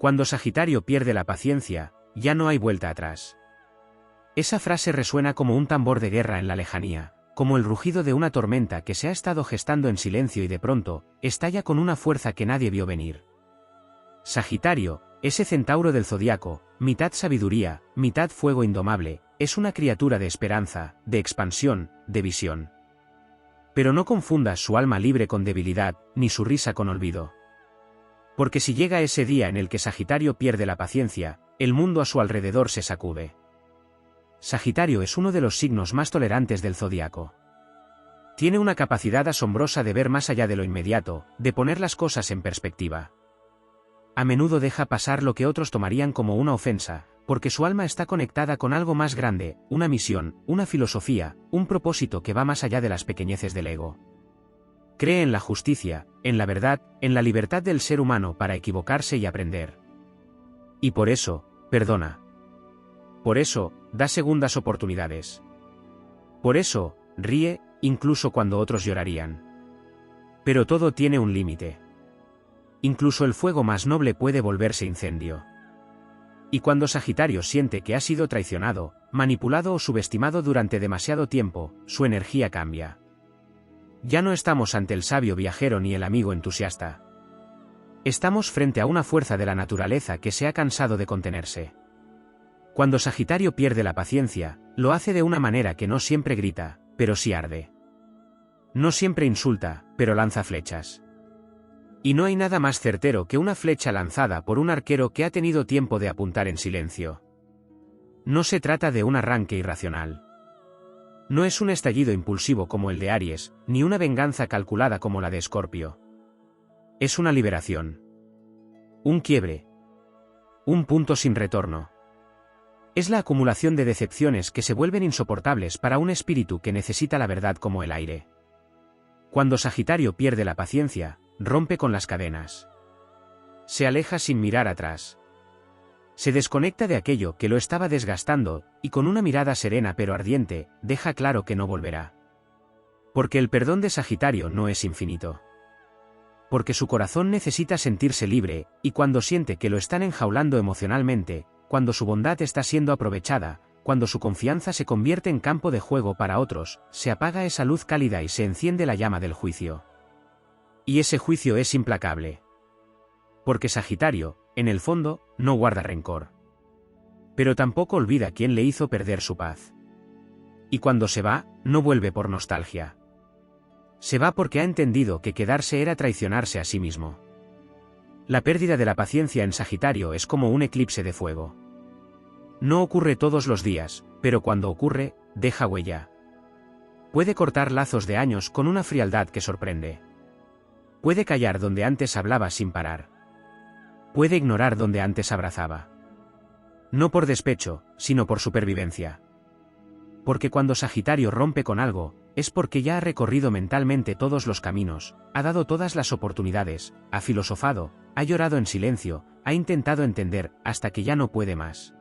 Cuando Sagitario pierde la paciencia, ya no hay vuelta atrás. Esa frase resuena como un tambor de guerra en la lejanía, como el rugido de una tormenta que se ha estado gestando en silencio y de pronto, estalla con una fuerza que nadie vio venir. Sagitario, ese centauro del zodiaco, mitad sabiduría, mitad fuego indomable, es una criatura de esperanza, de expansión, de visión. Pero no confundas su alma libre con debilidad, ni su risa con olvido. Porque si llega ese día en el que Sagitario pierde la paciencia, el mundo a su alrededor se sacude. Sagitario es uno de los signos más tolerantes del zodiaco. Tiene una capacidad asombrosa de ver más allá de lo inmediato, de poner las cosas en perspectiva. A menudo deja pasar lo que otros tomarían como una ofensa, porque su alma está conectada con algo más grande, una misión, una filosofía, un propósito que va más allá de las pequeñeces del ego. Cree en la justicia, en la verdad, en la libertad del ser humano para equivocarse y aprender. Y por eso, perdona. Por eso, da segundas oportunidades. Por eso, ríe, incluso cuando otros llorarían. Pero todo tiene un límite. Incluso el fuego más noble puede volverse incendio. Y cuando Sagitario siente que ha sido traicionado, manipulado o subestimado durante demasiado tiempo, su energía cambia. Ya no estamos ante el sabio viajero ni el amigo entusiasta. Estamos frente a una fuerza de la naturaleza que se ha cansado de contenerse. Cuando Sagitario pierde la paciencia, lo hace de una manera que no siempre grita, pero sí arde. No siempre insulta, pero lanza flechas. Y no hay nada más certero que una flecha lanzada por un arquero que ha tenido tiempo de apuntar en silencio. No se trata de un arranque irracional. No es un estallido impulsivo como el de Aries, ni una venganza calculada como la de Escorpio. Es una liberación. Un quiebre. Un punto sin retorno. Es la acumulación de decepciones que se vuelven insoportables para un espíritu que necesita la verdad como el aire. Cuando Sagitario pierde la paciencia, rompe con las cadenas. Se aleja sin mirar atrás. Se desconecta de aquello que lo estaba desgastando, y con una mirada serena pero ardiente, deja claro que no volverá. Porque el perdón de Sagitario no es infinito. Porque su corazón necesita sentirse libre, y cuando siente que lo están enjaulando emocionalmente, cuando su bondad está siendo aprovechada, cuando su confianza se convierte en campo de juego para otros, se apaga esa luz cálida y se enciende la llama del juicio. Y ese juicio es implacable. Porque Sagitario, en el fondo, no guarda rencor. Pero tampoco olvida quién le hizo perder su paz. Y cuando se va, no vuelve por nostalgia. Se va porque ha entendido que quedarse era traicionarse a sí mismo. La pérdida de la paciencia en Sagitario es como un eclipse de fuego. No ocurre todos los días, pero cuando ocurre, deja huella. Puede cortar lazos de años con una frialdad que sorprende. Puede callar donde antes hablaba sin parar. Puede ignorar donde antes abrazaba. No por despecho, sino por supervivencia. Porque cuando Sagitario rompe con algo, es porque ya ha recorrido mentalmente todos los caminos, ha dado todas las oportunidades, ha filosofado, ha llorado en silencio, ha intentado entender, hasta que ya no puede más.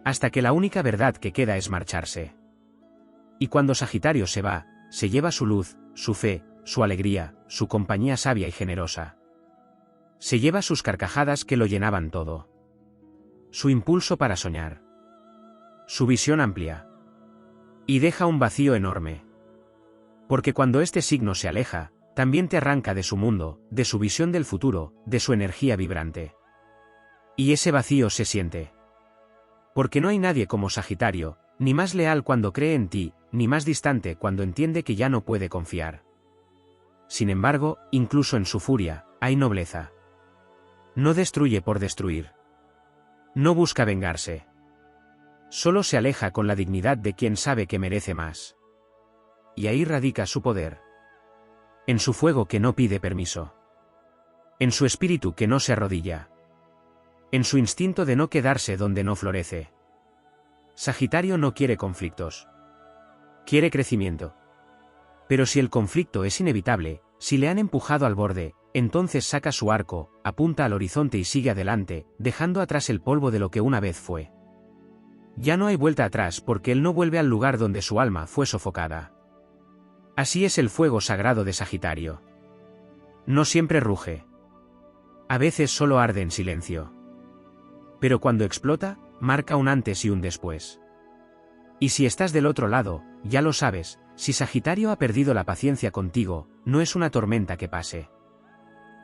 Hasta que la única verdad que queda es marcharse. Y cuando Sagitario se va, se lleva su luz, su fe, su alegría, su compañía sabia y generosa. Se lleva sus carcajadas que lo llenaban todo. Su impulso para soñar. Su visión amplia. Y deja un vacío enorme. Porque cuando este signo se aleja, también te arranca de su mundo, de su visión del futuro, de su energía vibrante. Y ese vacío se siente. Porque no hay nadie como Sagitario, ni más leal cuando cree en ti, ni más distante cuando entiende que ya no puede confiar. Sin embargo, incluso en su furia, hay nobleza. No destruye por destruir. No busca vengarse. Solo se aleja con la dignidad de quien sabe que merece más. Y ahí radica su poder. En su fuego que no pide permiso. En su espíritu que no se arrodilla. En su instinto de no quedarse donde no florece. Sagitario no quiere conflictos. Quiere crecimiento. Pero si el conflicto es inevitable, si le han empujado al borde, entonces saca su arco, apunta al horizonte y sigue adelante, dejando atrás el polvo de lo que una vez fue. Ya no hay vuelta atrás porque él no vuelve al lugar donde su alma fue sofocada. Así es el fuego sagrado de Sagitario. No siempre ruge. A veces solo arde en silencio. Pero cuando explota, marca un antes y un después. Y si estás del otro lado, ya lo sabes, si Sagitario ha perdido la paciencia contigo, no es una tormenta que pase.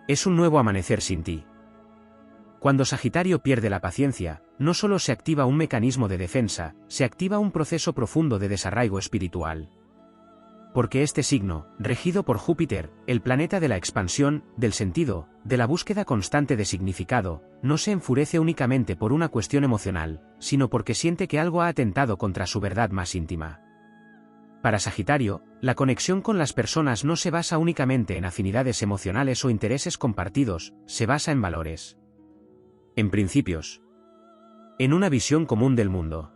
Es un nuevo amanecer sin ti. Cuando Sagitario pierde la paciencia, no solo se activa un mecanismo de defensa, se activa un proceso profundo de desarraigo espiritual. Porque este signo, regido por Júpiter, el planeta de la expansión, del sentido, de la búsqueda constante de significado, no se enfurece únicamente por una cuestión emocional, sino porque siente que algo ha atentado contra su verdad más íntima. Para Sagitario, la conexión con las personas no se basa únicamente en afinidades emocionales o intereses compartidos, se basa en valores. En principios. En una visión común del mundo.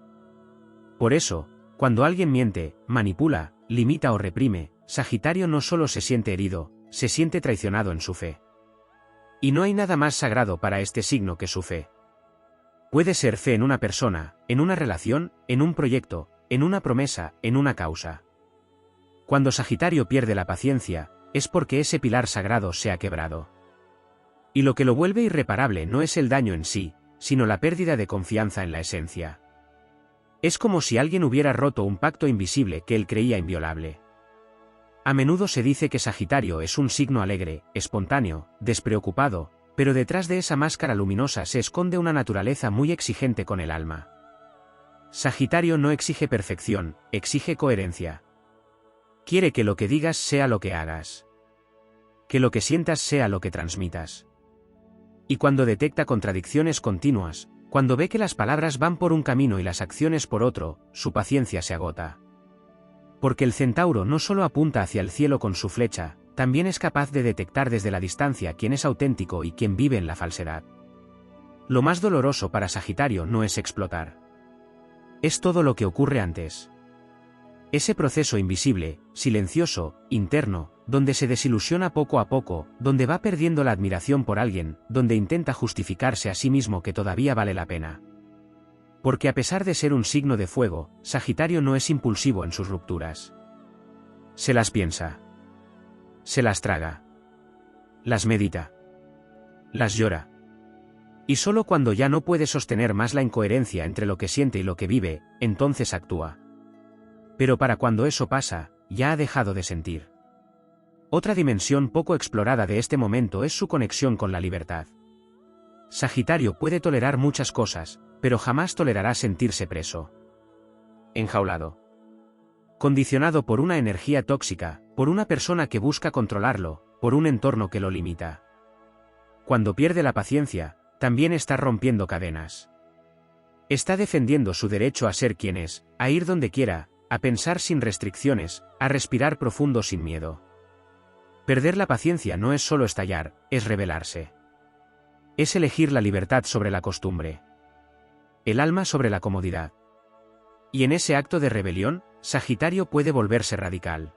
Por eso, cuando alguien miente, manipula, limita o reprime, Sagitario no solo se siente herido, se siente traicionado en su fe. Y no hay nada más sagrado para este signo que su fe. Puede ser fe en una persona, en una relación, en un proyecto, en una promesa, en una causa. Cuando Sagitario pierde la paciencia, es porque ese pilar sagrado se ha quebrado. Y lo que lo vuelve irreparable no es el daño en sí, sino la pérdida de confianza en la esencia. Es como si alguien hubiera roto un pacto invisible que él creía inviolable. A menudo se dice que Sagitario es un signo alegre, espontáneo, despreocupado, pero detrás de esa máscara luminosa se esconde una naturaleza muy exigente con el alma. Sagitario no exige perfección, exige coherencia. Quiere que lo que digas sea lo que hagas. Que lo que sientas sea lo que transmitas. Y cuando detecta contradicciones continuas, cuando ve que las palabras van por un camino y las acciones por otro, su paciencia se agota. Porque el centauro no solo apunta hacia el cielo con su flecha, también es capaz de detectar desde la distancia quién es auténtico y quién vive en la falsedad. Lo más doloroso para Sagitario no es explotar. Es todo lo que ocurre antes. Ese proceso invisible, silencioso, interno, donde se desilusiona poco a poco, donde va perdiendo la admiración por alguien, donde intenta justificarse a sí mismo que todavía vale la pena. Porque a pesar de ser un signo de fuego, Sagitario no es impulsivo en sus rupturas. Se las piensa. Se las traga. Las medita. Las llora. Y solo cuando ya no puede sostener más la incoherencia entre lo que siente y lo que vive, entonces actúa. Pero para cuando eso pasa, ya ha dejado de sentir. Otra dimensión poco explorada de este momento es su conexión con la libertad. Sagitario puede tolerar muchas cosas, pero jamás tolerará sentirse preso. Enjaulado. Condicionado por una energía tóxica, por una persona que busca controlarlo, por un entorno que lo limita. Cuando pierde la paciencia, también está rompiendo cadenas. Está defendiendo su derecho a ser quien es, a ir donde quiera, a pensar sin restricciones, a respirar profundo sin miedo. Perder la paciencia no es solo estallar, es rebelarse. Es elegir la libertad sobre la costumbre. El alma sobre la comodidad. Y en ese acto de rebelión, Sagitario puede volverse radical.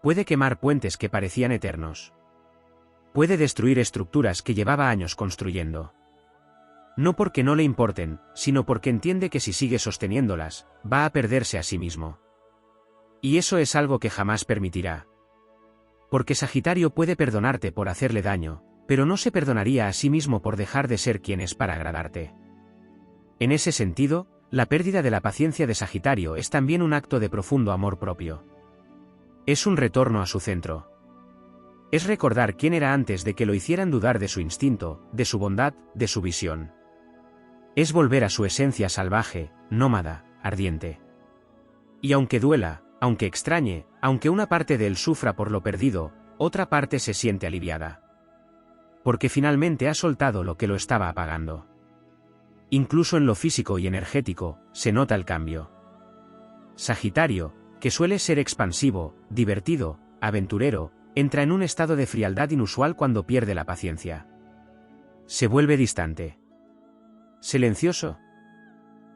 Puede quemar puentes que parecían eternos. Puede destruir estructuras que llevaba años construyendo. No porque no le importen, sino porque entiende que si sigue sosteniéndolas, va a perderse a sí mismo. Y eso es algo que jamás permitirá. Porque Sagitario puede perdonarte por hacerle daño, pero no se perdonaría a sí mismo por dejar de ser quien es para agradarte. En ese sentido, la pérdida de la paciencia de Sagitario es también un acto de profundo amor propio. Es un retorno a su centro. Es recordar quién era antes de que lo hicieran dudar de su instinto, de su bondad, de su visión. Es volver a su esencia salvaje, nómada, ardiente. Y aunque duela, aunque extrañe, aunque una parte de él sufra por lo perdido, otra parte se siente aliviada. Porque finalmente ha soltado lo que lo estaba apagando. Incluso en lo físico y energético, se nota el cambio. Sagitario, que suele ser expansivo, divertido, aventurero, entra en un estado de frialdad inusual cuando pierde la paciencia. Se vuelve distante. Silencioso.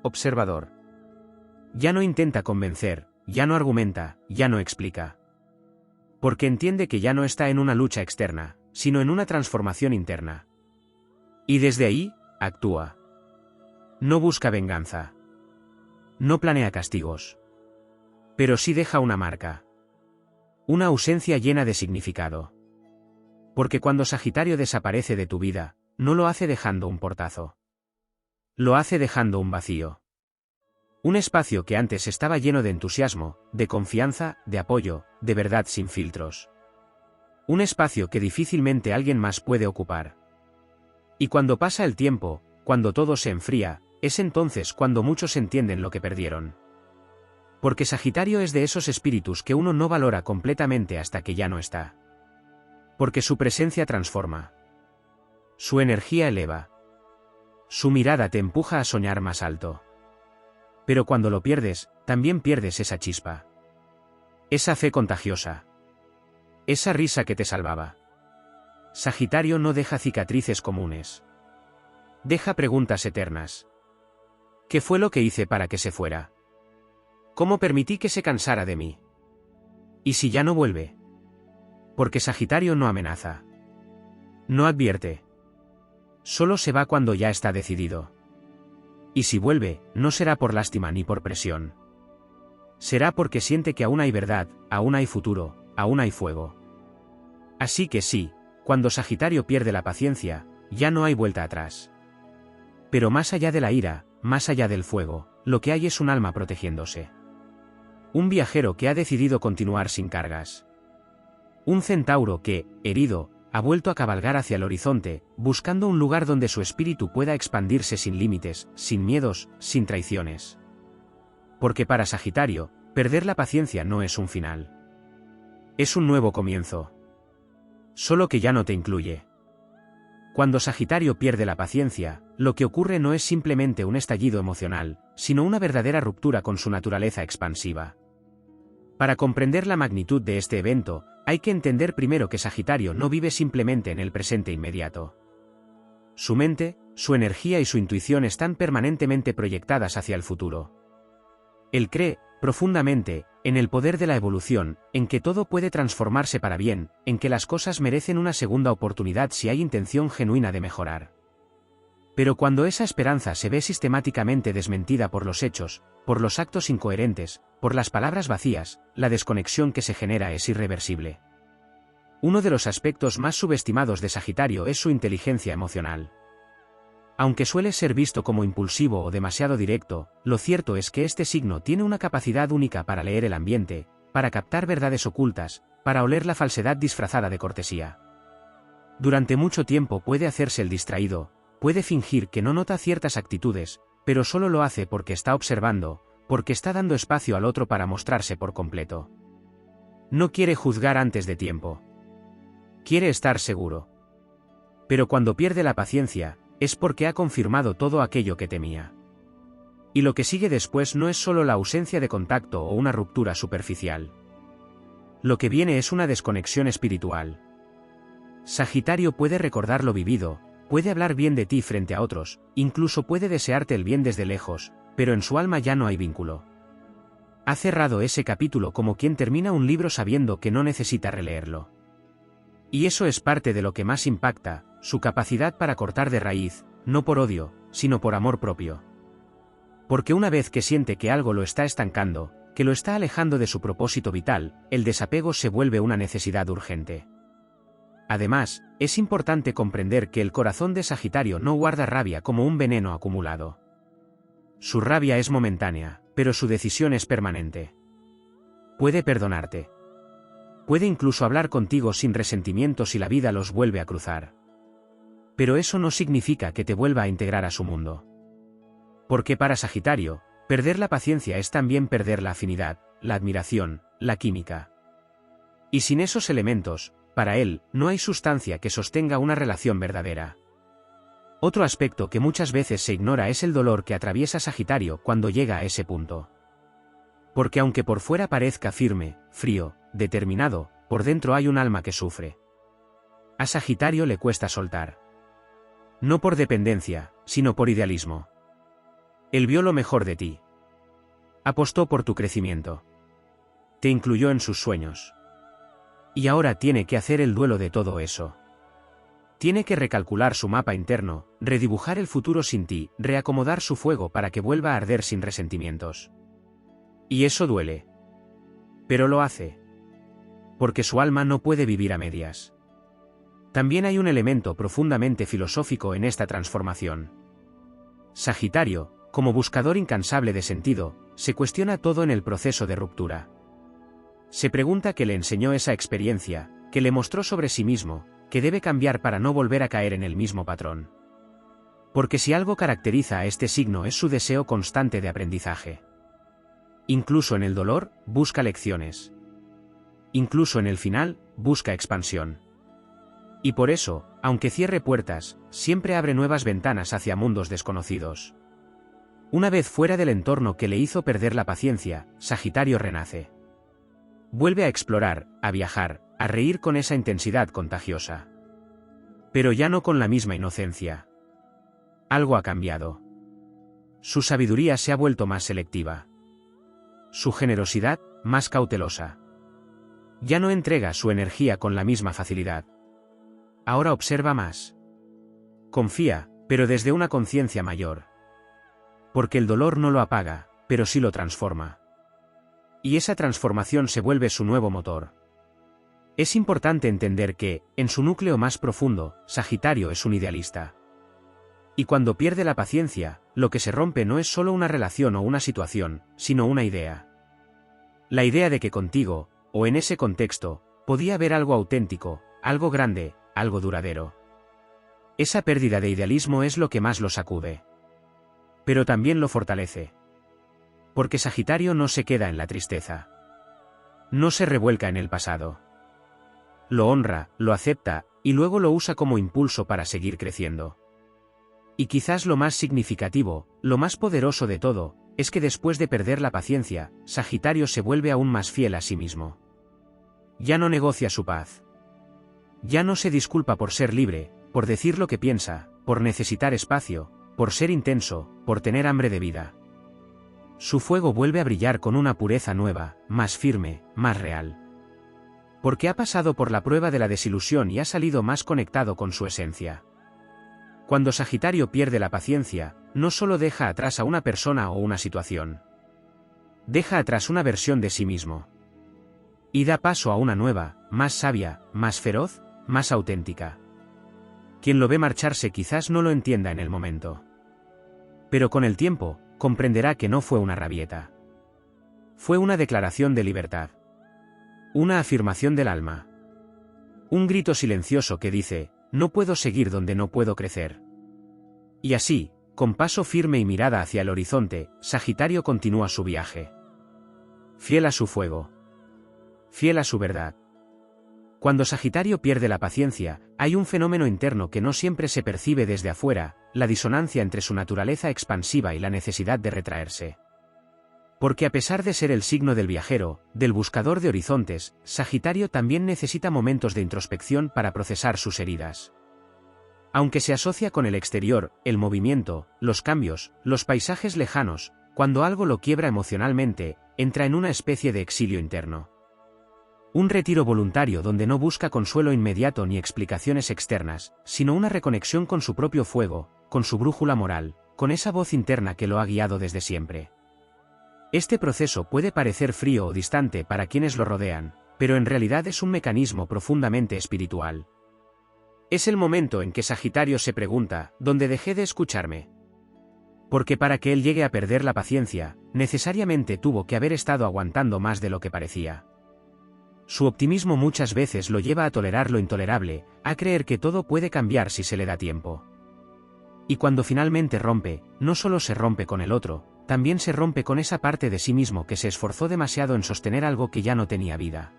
Observador. Ya no intenta convencer, ya no argumenta, ya no explica. Porque entiende que ya no está en una lucha externa, sino en una transformación interna. Y desde ahí, actúa. No busca venganza. No planea castigos. Pero sí deja una marca. Una ausencia llena de significado. Porque cuando Sagitario desaparece de tu vida, no lo hace dejando un portazo. Lo hace dejando un vacío. Un espacio que antes estaba lleno de entusiasmo, de confianza, de apoyo, de verdad sin filtros. Un espacio que difícilmente alguien más puede ocupar. Y cuando pasa el tiempo, cuando todo se enfría, es entonces cuando muchos entienden lo que perdieron. Porque Sagitario es de esos espíritus que uno no valora completamente hasta que ya no está. Porque su presencia transforma. Su energía eleva. Su mirada te empuja a soñar más alto. Pero cuando lo pierdes, también pierdes esa chispa. Esa fe contagiosa. Esa risa que te salvaba. Sagitario no deja cicatrices comunes. Deja preguntas eternas. ¿Qué fue lo que hice para que se fuera? ¿Cómo permití que se cansara de mí? ¿Y si ya no vuelve? Porque Sagitario no amenaza. No advierte. Solo se va cuando ya está decidido. Y si vuelve, no será por lástima ni por presión. Será porque siente que aún hay verdad, aún hay futuro, aún hay fuego. Así que sí, cuando Sagitario pierde la paciencia, ya no hay vuelta atrás. Pero más allá de la ira, más allá del fuego, lo que hay es un alma protegiéndose. Un viajero que ha decidido continuar sin cargas. Un centauro que, herido, ha vuelto a cabalgar hacia el horizonte, buscando un lugar donde su espíritu pueda expandirse sin límites, sin miedos, sin traiciones. Porque para Sagitario, perder la paciencia no es un final. Es un nuevo comienzo. Solo que ya no te incluye. Cuando Sagitario pierde la paciencia, lo que ocurre no es simplemente un estallido emocional, sino una verdadera ruptura con su naturaleza expansiva. Para comprender la magnitud de este evento, hay que entender primero que Sagitario no vive simplemente en el presente inmediato. Su mente, su energía y su intuición están permanentemente proyectadas hacia el futuro. Él cree, profundamente, en el poder de la evolución, en que todo puede transformarse para bien, en que las cosas merecen una segunda oportunidad si hay intención genuina de mejorar. Pero cuando esa esperanza se ve sistemáticamente desmentida por los hechos, por los actos incoherentes, por las palabras vacías, la desconexión que se genera es irreversible. Uno de los aspectos más subestimados de Sagitario es su inteligencia emocional. Aunque suele ser visto como impulsivo o demasiado directo, lo cierto es que este signo tiene una capacidad única para leer el ambiente, para captar verdades ocultas, para oler la falsedad disfrazada de cortesía. Durante mucho tiempo puede hacerse el distraído, puede fingir que no nota ciertas actitudes, pero solo lo hace porque está observando, porque está dando espacio al otro para mostrarse por completo. No quiere juzgar antes de tiempo. Quiere estar seguro. Pero cuando pierde la paciencia, es porque ha confirmado todo aquello que temía. Y lo que sigue después no es solo la ausencia de contacto o una ruptura superficial. Lo que viene es una desconexión espiritual. Sagitario puede recordar lo vivido, puede hablar bien de ti frente a otros, incluso puede desearte el bien desde lejos, pero en su alma ya no hay vínculo. Ha cerrado ese capítulo como quien termina un libro sabiendo que no necesita releerlo. Y eso es parte de lo que más impacta, su capacidad para cortar de raíz, no por odio, sino por amor propio. Porque una vez que siente que algo lo está estancando, que lo está alejando de su propósito vital, el desapego se vuelve una necesidad urgente. Además, es importante comprender que el corazón de Sagitario no guarda rabia como un veneno acumulado. Su rabia es momentánea, pero su decisión es permanente. Puede perdonarte. Puede incluso hablar contigo sin resentimiento si la vida los vuelve a cruzar. Pero eso no significa que te vuelva a integrar a su mundo. Porque para Sagitario, perder la paciencia es también perder la afinidad, la admiración, la química. Y sin esos elementos, para él, no hay sustancia que sostenga una relación verdadera. Otro aspecto que muchas veces se ignora es el dolor que atraviesa Sagitario cuando llega a ese punto. Porque aunque por fuera parezca firme, frío, determinado, por dentro hay un alma que sufre. A Sagitario le cuesta soltar. No por dependencia, sino por idealismo. Él vio lo mejor de ti. Apostó por tu crecimiento. Te incluyó en sus sueños. Y ahora tiene que hacer el duelo de todo eso. Tiene que recalcular su mapa interno, redibujar el futuro sin ti, reacomodar su fuego para que vuelva a arder sin resentimientos. Y eso duele. Pero lo hace. Porque su alma no puede vivir a medias. También hay un elemento profundamente filosófico en esta transformación. Sagitario, como buscador incansable de sentido, se cuestiona todo en el proceso de ruptura. Se pregunta qué le enseñó esa experiencia, qué le mostró sobre sí mismo, que debe cambiar para no volver a caer en el mismo patrón. Porque si algo caracteriza a este signo es su deseo constante de aprendizaje. Incluso en el dolor, busca lecciones. Incluso en el final, busca expansión. Y por eso, aunque cierre puertas, siempre abre nuevas ventanas hacia mundos desconocidos. Una vez fuera del entorno que le hizo perder la paciencia, Sagitario renace. Vuelve a explorar, a viajar, a reír con esa intensidad contagiosa. Pero ya no con la misma inocencia. Algo ha cambiado. Su sabiduría se ha vuelto más selectiva. Su generosidad, más cautelosa. Ya no entrega su energía con la misma facilidad. Ahora observa más. Confía, pero desde una conciencia mayor. Porque el dolor no lo apaga, pero sí lo transforma. Y esa transformación se vuelve su nuevo motor. Es importante entender que, en su núcleo más profundo, Sagitario es un idealista. Y cuando pierde la paciencia, lo que se rompe no es solo una relación o una situación, sino una idea. La idea de que contigo, o en ese contexto, podía haber algo auténtico, algo grande, algo duradero. Esa pérdida de idealismo es lo que más lo sacude. Pero también lo fortalece. Porque Sagitario no se queda en la tristeza. No se revuelca en el pasado. Lo honra, lo acepta, y luego lo usa como impulso para seguir creciendo. Y quizás lo más significativo, lo más poderoso de todo, es que después de perder la paciencia, Sagitario se vuelve aún más fiel a sí mismo. Ya no negocia su paz. Ya no se disculpa por ser libre, por decir lo que piensa, por necesitar espacio, por ser intenso, por tener hambre de vida. Su fuego vuelve a brillar con una pureza nueva, más firme, más real. Porque ha pasado por la prueba de la desilusión y ha salido más conectado con su esencia. Cuando Sagitario pierde la paciencia, no solo deja atrás a una persona o una situación. Deja atrás una versión de sí mismo. Y da paso a una nueva, más sabia, más feroz, más auténtica. Quien lo ve marcharse quizás no lo entienda en el momento. Pero con el tiempo, comprenderá que no fue una rabieta. Fue una declaración de libertad. Una afirmación del alma. Un grito silencioso que dice, no puedo seguir donde no puedo crecer. Y así, con paso firme y mirada hacia el horizonte, Sagitario continúa su viaje. Fiel a su fuego. Fiel a su verdad. Cuando Sagitario pierde la paciencia, hay un fenómeno interno que no siempre se percibe desde afuera, la disonancia entre su naturaleza expansiva y la necesidad de retraerse. Porque a pesar de ser el signo del viajero, del buscador de horizontes, Sagitario también necesita momentos de introspección para procesar sus heridas. Aunque se asocia con el exterior, el movimiento, los cambios, los paisajes lejanos, cuando algo lo quiebra emocionalmente, entra en una especie de exilio interno. Un retiro voluntario donde no busca consuelo inmediato ni explicaciones externas, sino una reconexión con su propio fuego, con su brújula moral, con esa voz interna que lo ha guiado desde siempre. Este proceso puede parecer frío o distante para quienes lo rodean, pero en realidad es un mecanismo profundamente espiritual. Es el momento en que Sagitario se pregunta, ¿dónde dejé de escucharme? Porque para que él llegue a perder la paciencia, necesariamente tuvo que haber estado aguantando más de lo que parecía. Su optimismo muchas veces lo lleva a tolerar lo intolerable, a creer que todo puede cambiar si se le da tiempo. Y cuando finalmente rompe, no solo se rompe con el otro, también se rompe con esa parte de sí mismo que se esforzó demasiado en sostener algo que ya no tenía vida.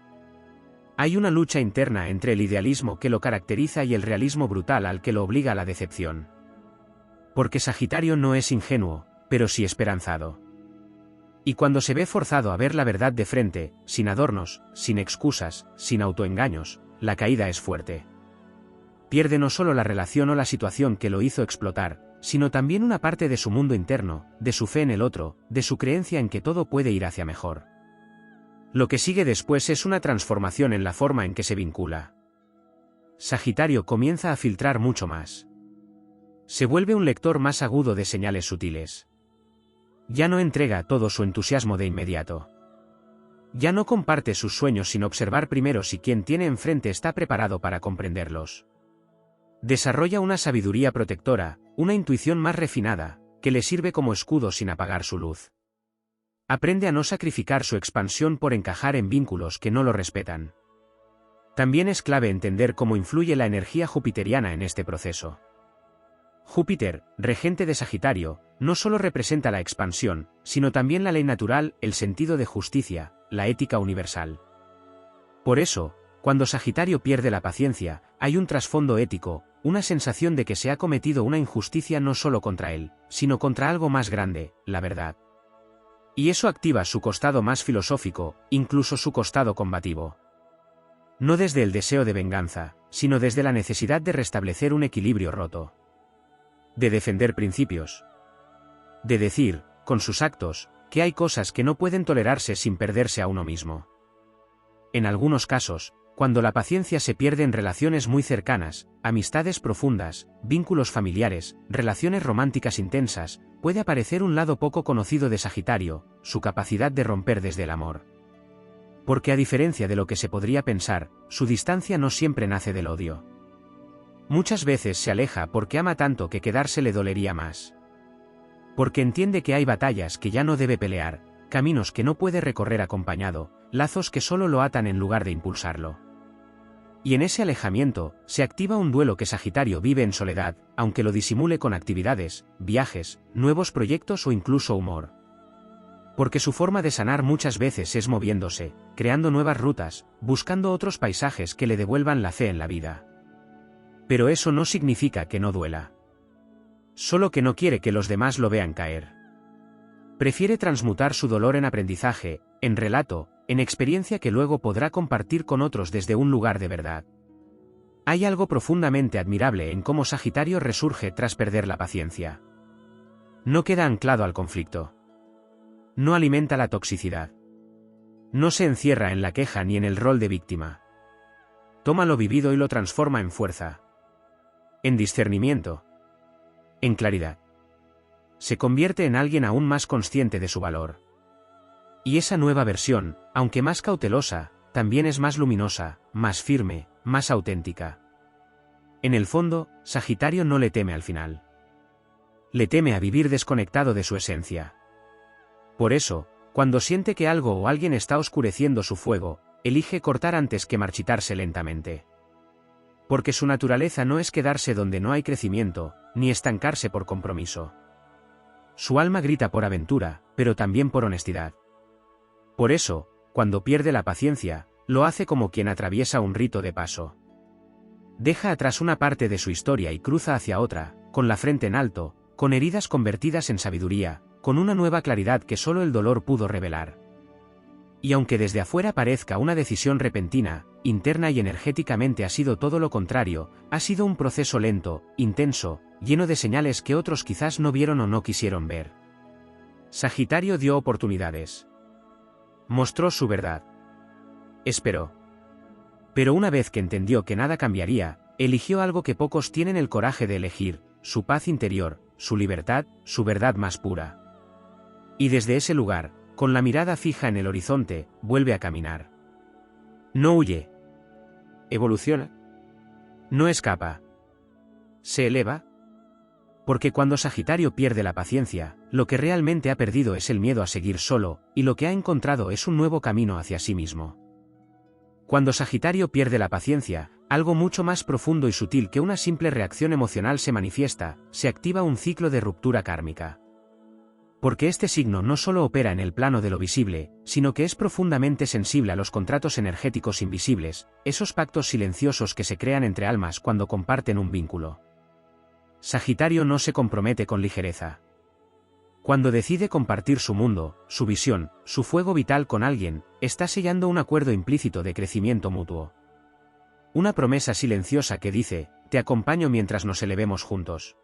Hay una lucha interna entre el idealismo que lo caracteriza y el realismo brutal al que lo obliga a la decepción. Porque Sagitario no es ingenuo, pero sí esperanzado. Y cuando se ve forzado a ver la verdad de frente, sin adornos, sin excusas, sin autoengaños, la caída es fuerte. Pierde no solo la relación o la situación que lo hizo explotar, sino también una parte de su mundo interno, de su fe en el otro, de su creencia en que todo puede ir hacia mejor. Lo que sigue después es una transformación en la forma en que se vincula. Sagitario comienza a filtrar mucho más. Se vuelve un lector más agudo de señales sutiles. Ya no entrega todo su entusiasmo de inmediato. Ya no comparte sus sueños sin observar primero si quien tiene enfrente está preparado para comprenderlos. Desarrolla una sabiduría protectora, una intuición más refinada, que le sirve como escudo sin apagar su luz. Aprende a no sacrificar su expansión por encajar en vínculos que no lo respetan. También es clave entender cómo influye la energía jupiteriana en este proceso. Júpiter, regente de Sagitario, no solo representa la expansión, sino también la ley natural, el sentido de justicia, la ética universal. Por eso, cuando Sagitario pierde la paciencia, hay un trasfondo ético, una sensación de que se ha cometido una injusticia no solo contra él, sino contra algo más grande, la verdad. Y eso activa su costado más filosófico, incluso su costado combativo. No desde el deseo de venganza, sino desde la necesidad de restablecer un equilibrio roto. De defender principios. De decir, con sus actos, que hay cosas que no pueden tolerarse sin perderse a uno mismo. En algunos casos, cuando la paciencia se pierde en relaciones muy cercanas, amistades profundas, vínculos familiares, relaciones románticas intensas, puede aparecer un lado poco conocido de Sagitario, su capacidad de romper desde el amor. Porque a diferencia de lo que se podría pensar, su distancia no siempre nace del odio. Muchas veces se aleja porque ama tanto que quedarse le dolería más. Porque entiende que hay batallas que ya no debe pelear, caminos que no puede recorrer acompañado, lazos que solo lo atan en lugar de impulsarlo. Y en ese alejamiento, se activa un duelo que Sagitario vive en soledad, aunque lo disimule con actividades, viajes, nuevos proyectos o incluso humor. Porque su forma de sanar muchas veces es moviéndose, creando nuevas rutas, buscando otros paisajes que le devuelvan la fe en la vida. Pero eso no significa que no duela. Solo que no quiere que los demás lo vean caer. Prefiere transmutar su dolor en aprendizaje, en relato, en experiencia que luego podrá compartir con otros desde un lugar de verdad. Hay algo profundamente admirable en cómo Sagitario resurge tras perder la paciencia. No queda anclado al conflicto. No alimenta la toxicidad. No se encierra en la queja ni en el rol de víctima. Toma lo vivido y lo transforma en fuerza. En discernimiento. En claridad. Se convierte en alguien aún más consciente de su valor. Y esa nueva versión, aunque más cautelosa, también es más luminosa, más firme, más auténtica. En el fondo, Sagitario no le teme al final. Le teme a vivir desconectado de su esencia. Por eso, cuando siente que algo o alguien está oscureciendo su fuego, elige cortar antes que marchitarse lentamente. Porque su naturaleza no es quedarse donde no hay crecimiento, ni estancarse por compromiso. Su alma grita por aventura, pero también por honestidad. Por eso, cuando pierde la paciencia, lo hace como quien atraviesa un rito de paso. Deja atrás una parte de su historia y cruza hacia otra, con la frente en alto, con heridas convertidas en sabiduría, con una nueva claridad que solo el dolor pudo revelar. Y aunque desde afuera parezca una decisión repentina, interna y energéticamente ha sido todo lo contrario, ha sido un proceso lento, intenso, lleno de señales que otros quizás no vieron o no quisieron ver. Sagitario dio oportunidades. Mostró su verdad. Esperó. Pero una vez que entendió que nada cambiaría, eligió algo que pocos tienen el coraje de elegir, su paz interior, su libertad, su verdad más pura. Y desde ese lugar, con la mirada fija en el horizonte, vuelve a caminar. No huye. Evoluciona. No escapa. Se eleva. Porque cuando Sagitario pierde la paciencia, lo que realmente ha perdido es el miedo a seguir solo, y lo que ha encontrado es un nuevo camino hacia sí mismo. Cuando Sagitario pierde la paciencia, algo mucho más profundo y sutil que una simple reacción emocional se manifiesta, se activa un ciclo de ruptura kármica. Porque este signo no solo opera en el plano de lo visible, sino que es profundamente sensible a los contratos energéticos invisibles, esos pactos silenciosos que se crean entre almas cuando comparten un vínculo. Sagitario no se compromete con ligereza. Cuando decide compartir su mundo, su visión, su fuego vital con alguien, está sellando un acuerdo implícito de crecimiento mutuo. Una promesa silenciosa que dice, te acompaño mientras nos elevemos juntos.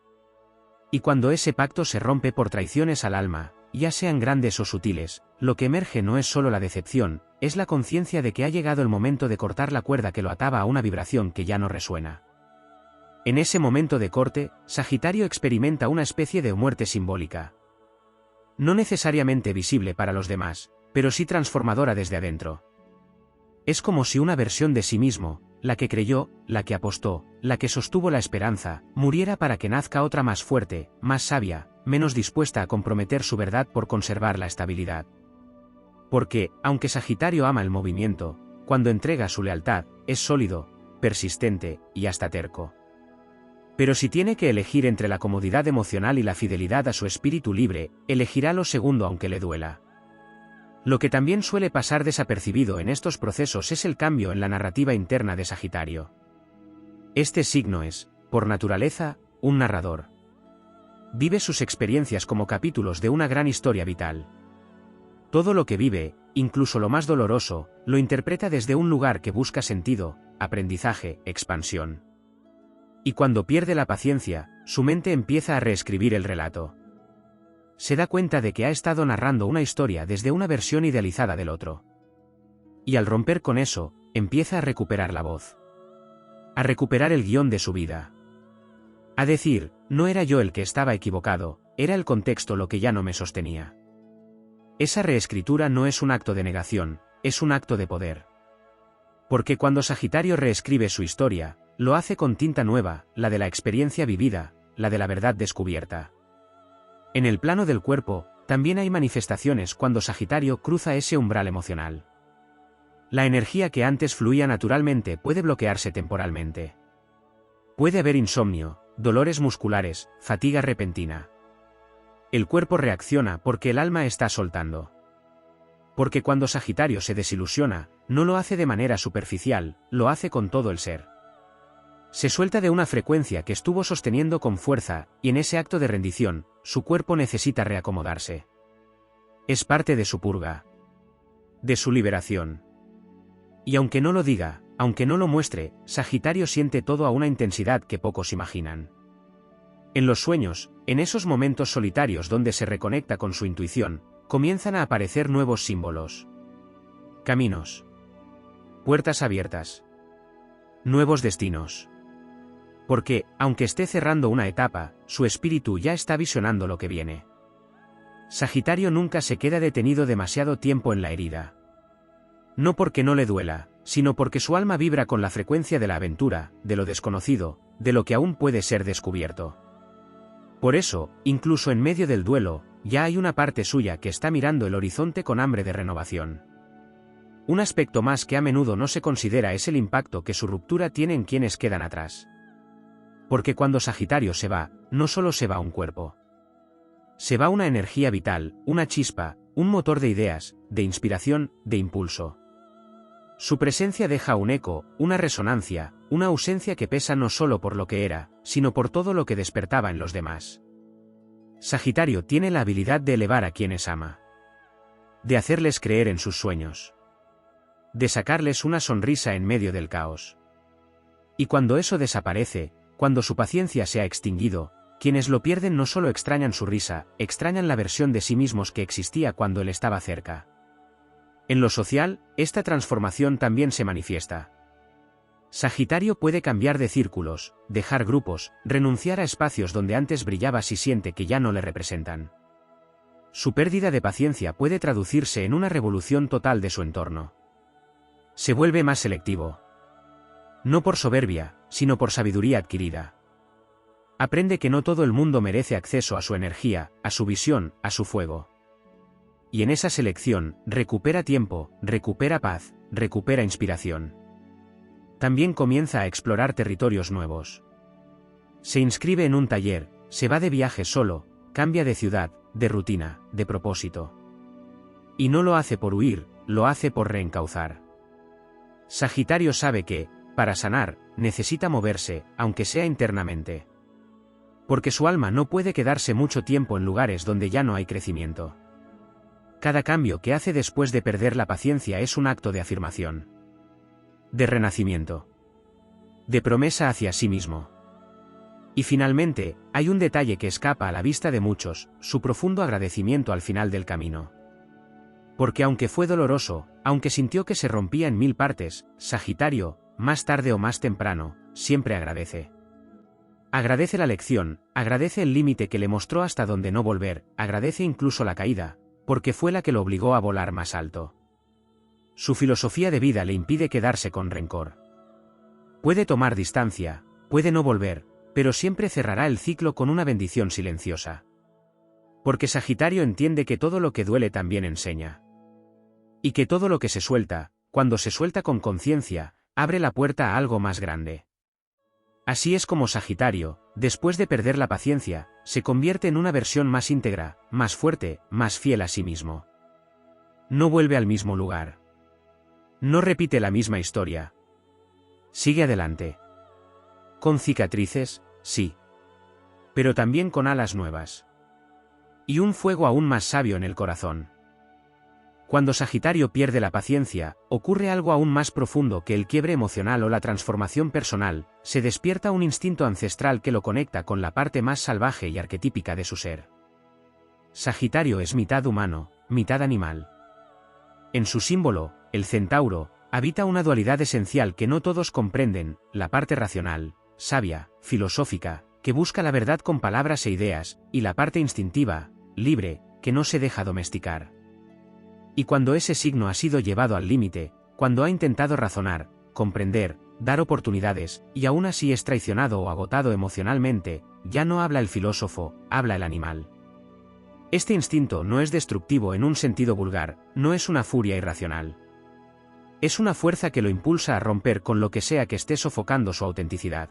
Y cuando ese pacto se rompe por traiciones al alma, ya sean grandes o sutiles, lo que emerge no es solo la decepción, es la conciencia de que ha llegado el momento de cortar la cuerda que lo ataba a una vibración que ya no resuena. En ese momento de corte, Sagitario experimenta una especie de muerte simbólica. No necesariamente visible para los demás, pero sí transformadora desde adentro. Es como si una versión de sí mismo, la que creyó, la que apostó, la que sostuvo la esperanza, muriera para que nazca otra más fuerte, más sabia, menos dispuesta a comprometer su verdad por conservar la estabilidad. Porque, aunque Sagitario ama el movimiento, cuando entrega su lealtad, es sólido, persistente y hasta terco. Pero si tiene que elegir entre la comodidad emocional y la fidelidad a su espíritu libre, elegirá lo segundo aunque le duela. Lo que también suele pasar desapercibido en estos procesos es el cambio en la narrativa interna de Sagitario. Este signo es, por naturaleza, un narrador. Vive sus experiencias como capítulos de una gran historia vital. Todo lo que vive, incluso lo más doloroso, lo interpreta desde un lugar que busca sentido, aprendizaje, expansión. Y cuando pierde la paciencia, su mente empieza a reescribir el relato. Se da cuenta de que ha estado narrando una historia desde una versión idealizada del otro. Y al romper con eso, empieza a recuperar la voz. A recuperar el guión de su vida. A decir, no era yo el que estaba equivocado, era el contexto lo que ya no me sostenía. Esa reescritura no es un acto de negación, es un acto de poder. Porque cuando Sagitario reescribe su historia, lo hace con tinta nueva, la de la experiencia vivida, la de la verdad descubierta. En el plano del cuerpo, también hay manifestaciones cuando Sagitario cruza ese umbral emocional. La energía que antes fluía naturalmente puede bloquearse temporalmente. Puede haber insomnio, dolores musculares, fatiga repentina. El cuerpo reacciona porque el alma está soltando. Porque cuando Sagitario se desilusiona, no lo hace de manera superficial, lo hace con todo el ser. Se suelta de una frecuencia que estuvo sosteniendo con fuerza, y en ese acto de rendición, su cuerpo necesita reacomodarse. Es parte de su purga. De su liberación. Y aunque no lo diga, aunque no lo muestre, Sagitario siente todo a una intensidad que pocos imaginan. En los sueños, en esos momentos solitarios donde se reconecta con su intuición, comienzan a aparecer nuevos símbolos. Caminos. Puertas abiertas. Nuevos destinos. Porque, aunque esté cerrando una etapa, su espíritu ya está visionando lo que viene. Sagitario nunca se queda detenido demasiado tiempo en la herida. No porque no le duela, sino porque su alma vibra con la frecuencia de la aventura, de lo desconocido, de lo que aún puede ser descubierto. Por eso, incluso en medio del duelo, ya hay una parte suya que está mirando el horizonte con hambre de renovación. Un aspecto más que a menudo no se considera es el impacto que su ruptura tiene en quienes quedan atrás. Porque cuando Sagitario se va, no solo se va un cuerpo. Se va una energía vital, una chispa, un motor de ideas, de inspiración, de impulso. Su presencia deja un eco, una resonancia, una ausencia que pesa no solo por lo que era, sino por todo lo que despertaba en los demás. Sagitario tiene la habilidad de elevar a quienes ama. De hacerles creer en sus sueños. De sacarles una sonrisa en medio del caos. Y cuando eso desaparece, cuando su paciencia se ha extinguido, quienes lo pierden no solo extrañan su risa, extrañan la versión de sí mismos que existía cuando él estaba cerca. En lo social, esta transformación también se manifiesta. Sagitario puede cambiar de círculos, dejar grupos, renunciar a espacios donde antes brillaba si siente que ya no le representan. Su pérdida de paciencia puede traducirse en una revolución total de su entorno. Se vuelve más selectivo. No por soberbia, sino por sabiduría adquirida. Aprende que no todo el mundo merece acceso a su energía, a su visión, a su fuego. Y en esa selección, recupera tiempo, recupera paz, recupera inspiración. También comienza a explorar territorios nuevos. Se inscribe en un taller, se va de viaje solo, cambia de ciudad, de rutina, de propósito. Y no lo hace por huir, lo hace por reencauzar. Sagitario sabe que, para sanar, necesita moverse, aunque sea internamente. Porque su alma no puede quedarse mucho tiempo en lugares donde ya no hay crecimiento. Cada cambio que hace después de perder la paciencia es un acto de afirmación. De renacimiento. De promesa hacia sí mismo. Y finalmente, hay un detalle que escapa a la vista de muchos, su profundo agradecimiento al final del camino. Porque aunque fue doloroso, aunque sintió que se rompía en mil partes, Sagitario, más tarde o más temprano, siempre agradece. Agradece la lección, agradece el límite que le mostró hasta donde no volver, agradece incluso la caída, porque fue la que lo obligó a volar más alto. Su filosofía de vida le impide quedarse con rencor. Puede tomar distancia, puede no volver, pero siempre cerrará el ciclo con una bendición silenciosa. Porque Sagitario entiende que todo lo que duele también enseña. Y que todo lo que se suelta, cuando se suelta con conciencia, abre la puerta a algo más grande. Así es como Sagitario, después de perder la paciencia, se convierte en una versión más íntegra, más fuerte, más fiel a sí mismo. No vuelve al mismo lugar. No repite la misma historia. Sigue adelante. Con cicatrices, sí. Pero también con alas nuevas. Y un fuego aún más sabio en el corazón. Cuando Sagitario pierde la paciencia, ocurre algo aún más profundo que el quiebre emocional o la transformación personal, se despierta un instinto ancestral que lo conecta con la parte más salvaje y arquetípica de su ser. Sagitario es mitad humano, mitad animal. En su símbolo, el centauro, habita una dualidad esencial que no todos comprenden, la parte racional, sabia, filosófica, que busca la verdad con palabras e ideas, y la parte instintiva, libre, que no se deja domesticar. Y cuando ese signo ha sido llevado al límite, cuando ha intentado razonar, comprender, dar oportunidades, y aún así es traicionado o agotado emocionalmente, ya no habla el filósofo, habla el animal. Este instinto no es destructivo en un sentido vulgar, no es una furia irracional. Es una fuerza que lo impulsa a romper con lo que sea que esté sofocando su autenticidad.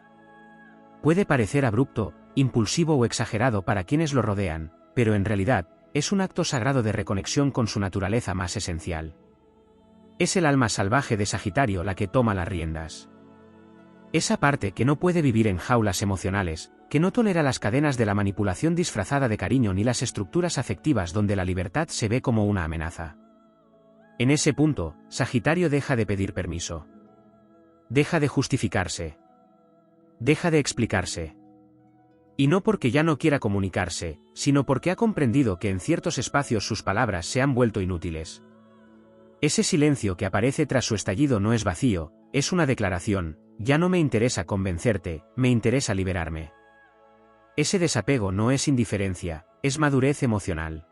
Puede parecer abrupto, impulsivo o exagerado para quienes lo rodean, pero en realidad, es un acto sagrado de reconexión con su naturaleza más esencial. Es el alma salvaje de Sagitario la que toma las riendas. Esa parte que no puede vivir en jaulas emocionales, que no tolera las cadenas de la manipulación disfrazada de cariño ni las estructuras afectivas donde la libertad se ve como una amenaza. En ese punto, Sagitario deja de pedir permiso. Deja de justificarse. Deja de explicarse. Y no porque ya no quiera comunicarse, sino porque ha comprendido que en ciertos espacios sus palabras se han vuelto inútiles. Ese silencio que aparece tras su estallido no es vacío, es una declaración: ya no me interesa convencerte, me interesa liberarme. Ese desapego no es indiferencia, es madurez emocional.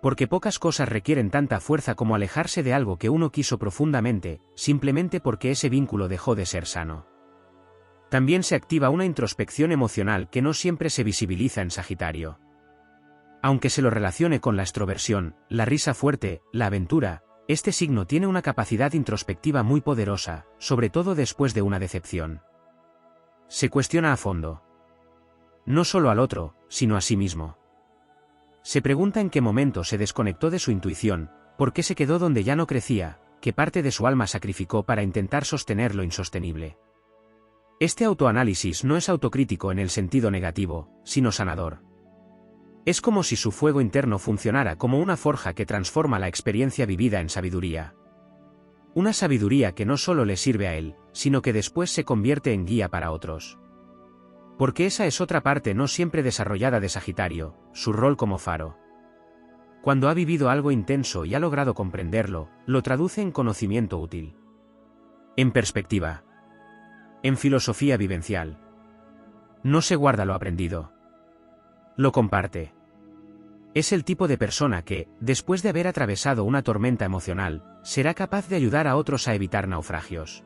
Porque pocas cosas requieren tanta fuerza como alejarse de algo que uno quiso profundamente, simplemente porque ese vínculo dejó de ser sano. También se activa una introspección emocional que no siempre se visibiliza en Sagitario. Aunque se lo relacione con la extroversión, la risa fuerte, la aventura, este signo tiene una capacidad introspectiva muy poderosa, sobre todo después de una decepción. Se cuestiona a fondo. No solo al otro, sino a sí mismo. Se pregunta en qué momento se desconectó de su intuición, por qué se quedó donde ya no crecía, qué parte de su alma sacrificó para intentar sostener lo insostenible. Este autoanálisis no es autocrítico en el sentido negativo, sino sanador. Es como si su fuego interno funcionara como una forja que transforma la experiencia vivida en sabiduría. Una sabiduría que no solo le sirve a él, sino que después se convierte en guía para otros. Porque esa es otra parte no siempre desarrollada de Sagitario, su rol como faro. Cuando ha vivido algo intenso y ha logrado comprenderlo, lo traduce en conocimiento útil. En perspectiva. En filosofía vivencial. No se guarda lo aprendido. Lo comparte. Es el tipo de persona que, después de haber atravesado una tormenta emocional, será capaz de ayudar a otros a evitar naufragios.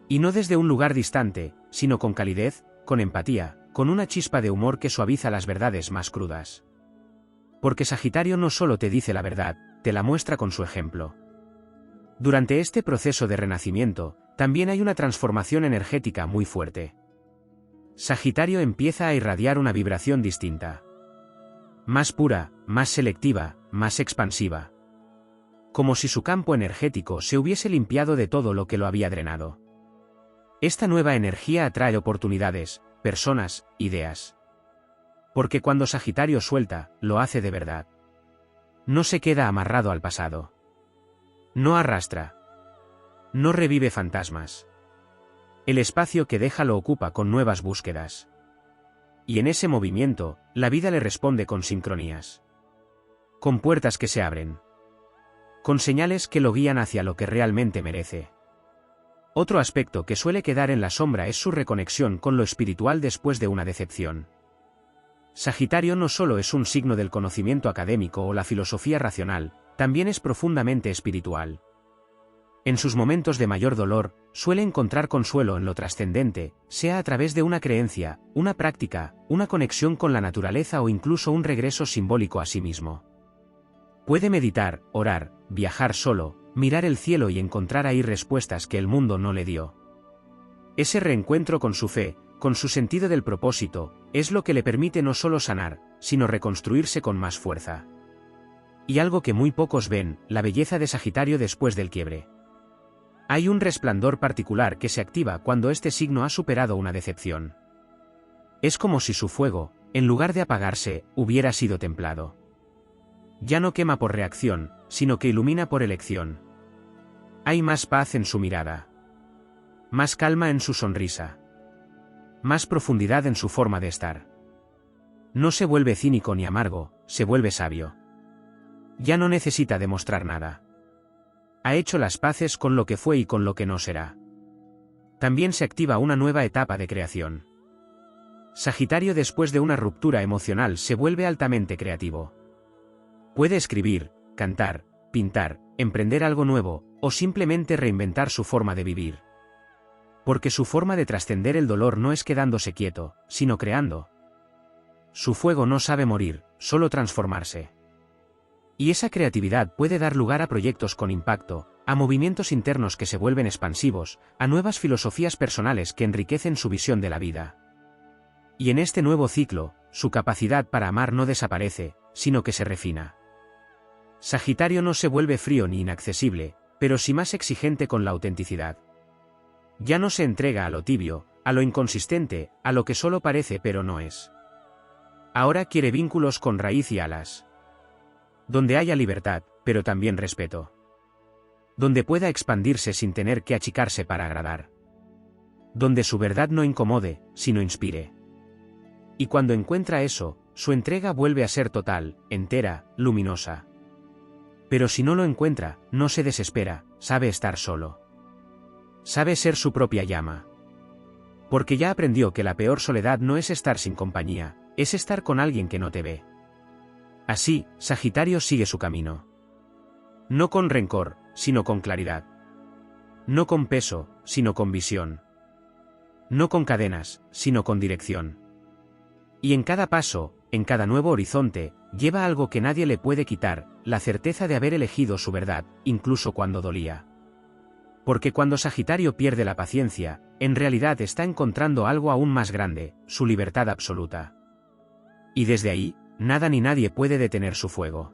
Y no desde un lugar distante, sino con calidez, con empatía, con una chispa de humor que suaviza las verdades más crudas. Porque Sagitario no solo te dice la verdad, te la muestra con su ejemplo. Durante este proceso de renacimiento, también hay una transformación energética muy fuerte. Sagitario empieza a irradiar una vibración distinta. Más pura, más selectiva, más expansiva. Como si su campo energético se hubiese limpiado de todo lo que lo había drenado. Esta nueva energía atrae oportunidades, personas, ideas. Porque cuando Sagitario suelta, lo hace de verdad. No se queda amarrado al pasado. No arrastra. No revive fantasmas. El espacio que deja lo ocupa con nuevas búsquedas. Y en ese movimiento, la vida le responde con sincronías. Con puertas que se abren. Con señales que lo guían hacia lo que realmente merece. Otro aspecto que suele quedar en la sombra es su reconexión con lo espiritual después de una decepción. Sagitario no solo es un signo del conocimiento académico o la filosofía racional, también es profundamente espiritual. En sus momentos de mayor dolor, suele encontrar consuelo en lo trascendente, sea a través de una creencia, una práctica, una conexión con la naturaleza o incluso un regreso simbólico a sí mismo. Puede meditar, orar, viajar solo, mirar el cielo y encontrar ahí respuestas que el mundo no le dio. Ese reencuentro con su fe, con su sentido del propósito, es lo que le permite no solo sanar, sino reconstruirse con más fuerza. Y algo que muy pocos ven, la belleza de Sagitario después del quiebre. Hay un resplandor particular que se activa cuando este signo ha superado una decepción. Es como si su fuego, en lugar de apagarse, hubiera sido templado. Ya no quema por reacción, sino que ilumina por elección. Hay más paz en su mirada. Más calma en su sonrisa. Más profundidad en su forma de estar. No se vuelve cínico ni amargo, se vuelve sabio. Ya no necesita demostrar nada. Ha hecho las paces con lo que fue y con lo que no será. También se activa una nueva etapa de creación. Sagitario después de una ruptura emocional se vuelve altamente creativo. Puede escribir, cantar, pintar, emprender algo nuevo, o simplemente reinventar su forma de vivir. Porque su forma de trascender el dolor no es quedándose quieto, sino creando. Su fuego no sabe morir, solo transformarse. Y esa creatividad puede dar lugar a proyectos con impacto, a movimientos internos que se vuelven expansivos, a nuevas filosofías personales que enriquecen su visión de la vida. Y en este nuevo ciclo, su capacidad para amar no desaparece, sino que se refina. Sagitario no se vuelve frío ni inaccesible, pero sí más exigente con la autenticidad. Ya no se entrega a lo tibio, a lo inconsistente, a lo que solo parece pero no es. Ahora quiere vínculos con raíz y alas. Donde haya libertad, pero también respeto. Donde pueda expandirse sin tener que achicarse para agradar. Donde su verdad no incomode, sino inspire. Y cuando encuentra eso, su entrega vuelve a ser total, entera, luminosa. Pero si no lo encuentra, no se desespera, sabe estar solo. Sabe ser su propia llama. Porque ya aprendió que la peor soledad no es estar sin compañía, es estar con alguien que no te ve. Así, Sagitario sigue su camino. No con rencor, sino con claridad. No con peso, sino con visión. No con cadenas, sino con dirección. Y en cada paso, en cada nuevo horizonte, lleva algo que nadie le puede quitar, la certeza de haber elegido su verdad, incluso cuando dolía. Porque cuando Sagitario pierde la paciencia, en realidad está encontrando algo aún más grande, su libertad absoluta. Y desde ahí, nada ni nadie puede detener su fuego.